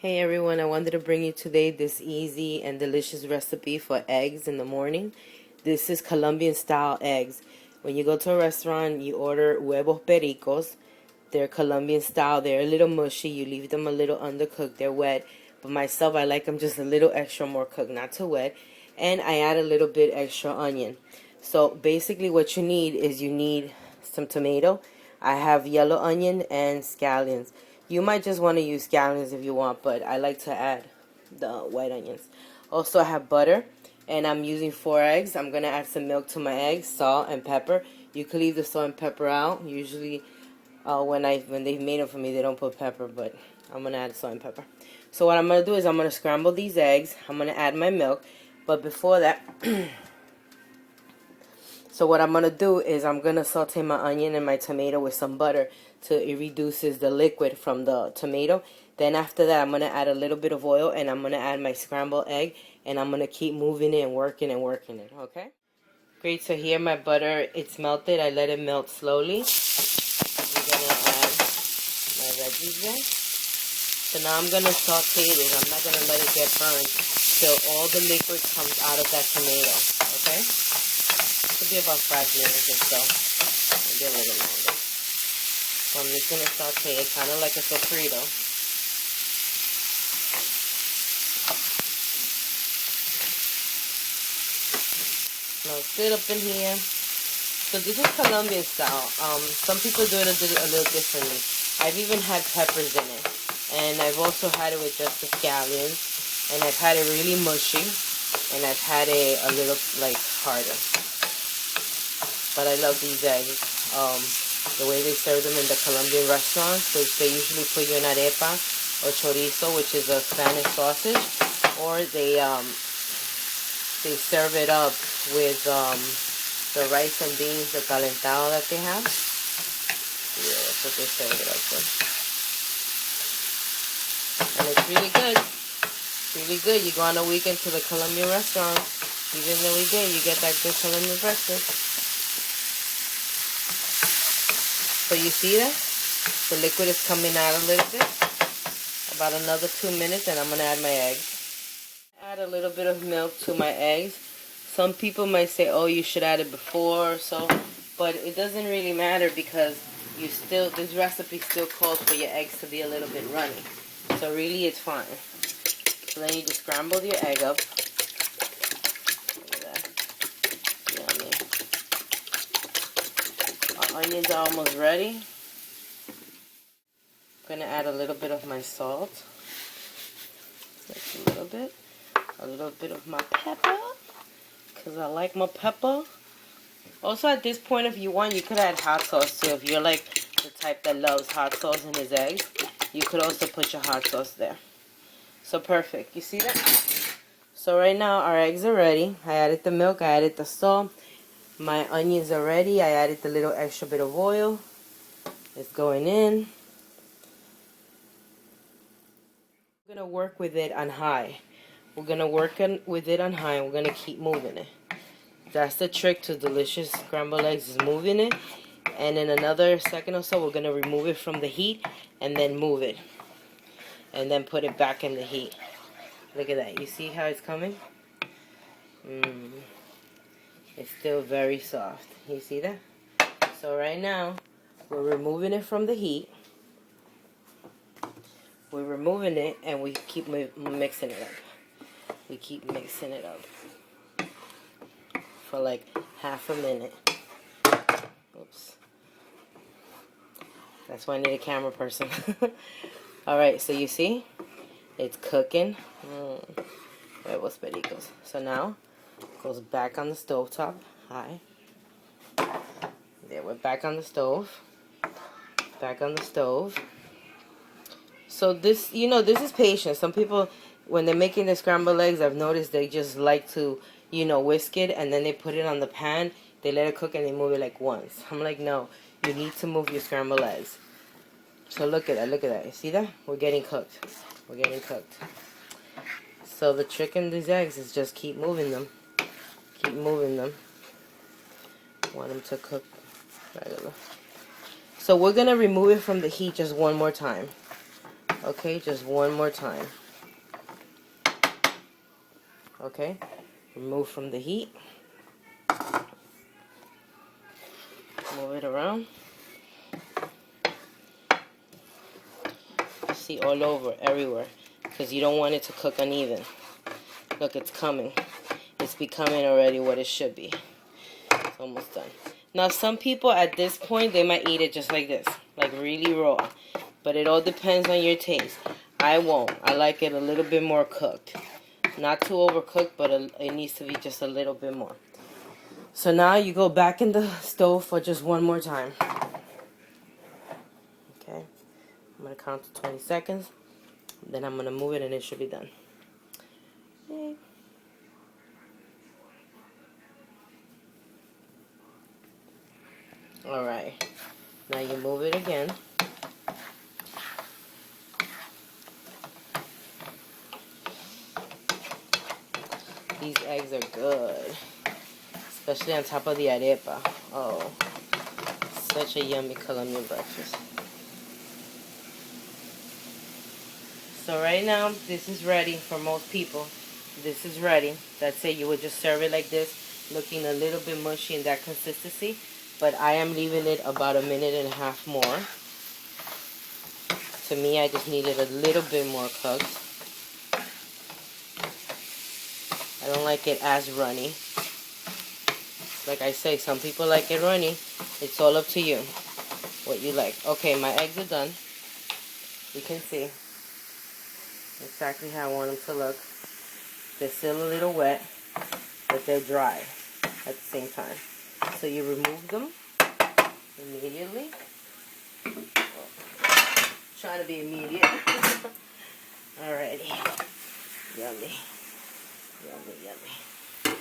Hey everyone, I wanted to bring you today this easy and delicious recipe for eggs in the morning. This is Colombian style eggs. When you go to a restaurant, you order Huevos Pericos. They're Colombian style. They're a little mushy. You leave them a little undercooked. They're wet. But myself, I like them just a little extra more cooked, not too wet. And I add a little bit extra onion. So basically what you need is you need some tomato. I have yellow onion and scallions. You might just want to use scallions if you want, but I like to add the white onions. Also, I have butter, and I'm using 4 eggs. I'm going to add some milk to my eggs, salt, and pepper. You could leave the salt and pepper out. Usually, when they've made them for me, they don't put pepper, but I'm going to add salt and pepper. So what I'm going to do is I'm going to scramble these eggs. I'm going to add my milk, but before that... So what I'm going to do is I'm going to saute my onion and my tomato with some butter till it reduces the liquid from the tomato. Then after that, I'm going to add a little bit of oil and I'm going to add my scrambled egg. And I'm going to keep moving it and working it, okay? Great, so here my butter, it's melted. I let it melt slowly. I'm going to add my veggies there. So now I'm going to saute it. I'm not going to let it get burned till all the liquid comes out of that tomato, okay? Could be about 5 minutes or so, maybe a little longer. So I'm just going to saute it kind of like a sofrito. Now it's good up in here. So this is Colombian style. Some people do it a little differently. I've even had peppers in it. And I've also had it with just the scallions. And I've had it really mushy. And I've had it a little like harder. But I love these eggs. The way they serve them in the Colombian restaurants, they usually put you in arepa or chorizo, which is a Spanish sausage, or they serve it up with the rice and beans, the calentado that they have. Yeah, that's what they serve it up with. And it's really good. It's really good. You go on a weekend to the Colombian restaurant, even every day you get that good Colombian breakfast. So you see that? The liquid is coming out a little bit. About another 2 minutes and I'm going to add my eggs. Add a little bit of milk to my eggs. Some people might say, oh, you should add it before or so. But it doesn't really matter because this recipe still calls for your eggs to be a little bit runny. So really it's fine. So then you just scramble your egg up. Onions are almost ready. I'm going to add a little bit of my salt. Just a little bit of my pepper, because I like my pepper. Also at this point, if you want, you could add hot sauce too. If you're like the type that loves hot sauce in his eggs, you could also put your hot sauce there. So perfect. You see that? So right now our eggs are ready. I added the milk, I added the salt. My onions are ready. I added the little extra bit of oil. It's going in. We're going to work with it on high. We're going to work with it on high and we're going to keep moving it. That's the trick to delicious scrambled eggs, is moving it. And in another second or so, we're going to remove it from the heat and then move it. And then put it back in the heat. Look at that. You see how it's coming? It's still very soft. You see that? So right now, we're removing it from the heat. We're removing it and we keep mixing it up. We keep mixing it up for like half a minute. Oops. That's why I need a camera person. Alright, so you see? It's cooking. Huevos Pericos. So now, goes back on the stove top. High. There, we're back on the stove. Back on the stove. So this, this is patience. Some people, when they're making the scrambled eggs, I've noticed they just like to, whisk it and then they put it on the pan. They let it cook and they move it like once. I'm like, no, you need to move your scrambled eggs. So look at that, look at that. You see that? We're getting cooked. We're getting cooked. So the trick in these eggs is just keep moving them. Keep moving them. Want them to cook regular. So we're going to remove it from the heat just one more time. Okay, just one more time. Okay, remove from the heat. Move it around. See, all over, everywhere, because you don't want it to cook uneven. Look, it's coming. It's becoming already what it should be. It's almost done. Now, some people at this point, they might eat it just like this, like really raw. But it all depends on your taste. I won't. I like it a little bit more cooked. Not too overcooked, but it needs to be just a little bit more. So now you go back in the stove for just one more time. Okay. I'm going to count to 20 seconds. Then I'm going to move it and it should be done. Okay. Alright. Now you move it again. These eggs are good. Especially on top of the arepa. Oh. Such a yummy Colombian breakfast. So right now, this is ready for most people. This is ready. That's it. You would just serve it like this, looking a little bit mushy in that consistency. But I am leaving it about a minute and a half more. To me, I just needed a little bit more cooked. I don't like it as runny. Like I say, some people like it runny. It's all up to you, what you like. Okay, my eggs are done. You can see exactly how I want them to look. They're still a little wet, but they're dry at the same time. So you remove them immediately. Trying to be immediate. Alrighty. Yummy. Yummy, yummy.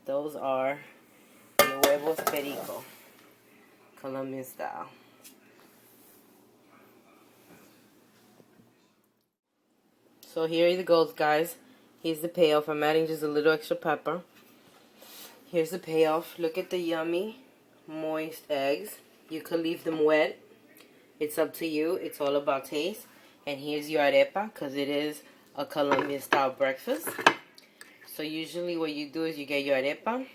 Those are the Huevos Pericos, Colombian style. So here it goes, guys. Here's the payoff. I'm adding just a little extra pepper. Here's the payoff. Look at the yummy, moist eggs. You could leave them wet. It's up to you. It's all about taste. And here's your arepa, because it is a Colombian style breakfast. So usually what you do is you get your arepa.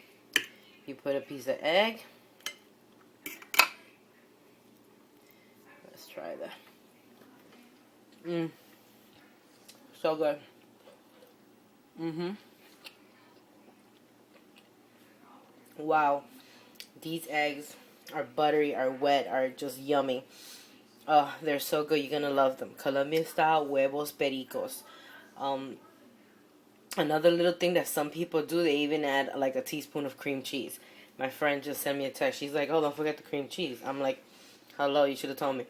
You put a piece of egg. Let's try that. So good. Wow. These eggs are buttery, are wet, are just yummy. Oh, they're so good. You're gonna love them. Colombian style Huevos Pericos. Another little thing that some people do, they even add like a teaspoon of cream cheese. My friend just sent me a text. She's like, "Oh, don't forget the cream cheese." I'm like, "Hello, you should have told me."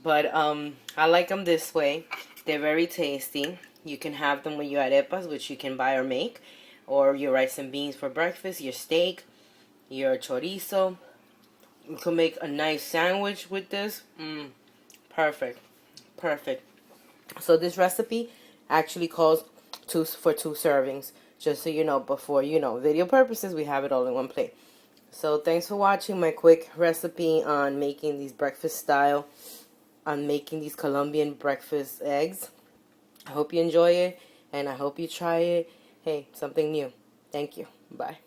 But I like them this way. They're very tasty. You can have them with your arepas, which you can buy or make, or your rice and beans for breakfast, your steak, your chorizo. You can make a nice sandwich with this. Perfect. Perfect. So this recipe actually calls for 2 servings. Just so you know, before, video purposes, we have it all in one plate. So thanks for watching my quick recipe on making these breakfast style, on making these Colombian breakfast eggs. I hope you enjoy it, and I hope you try it. Hey, something new. Thank you. Bye.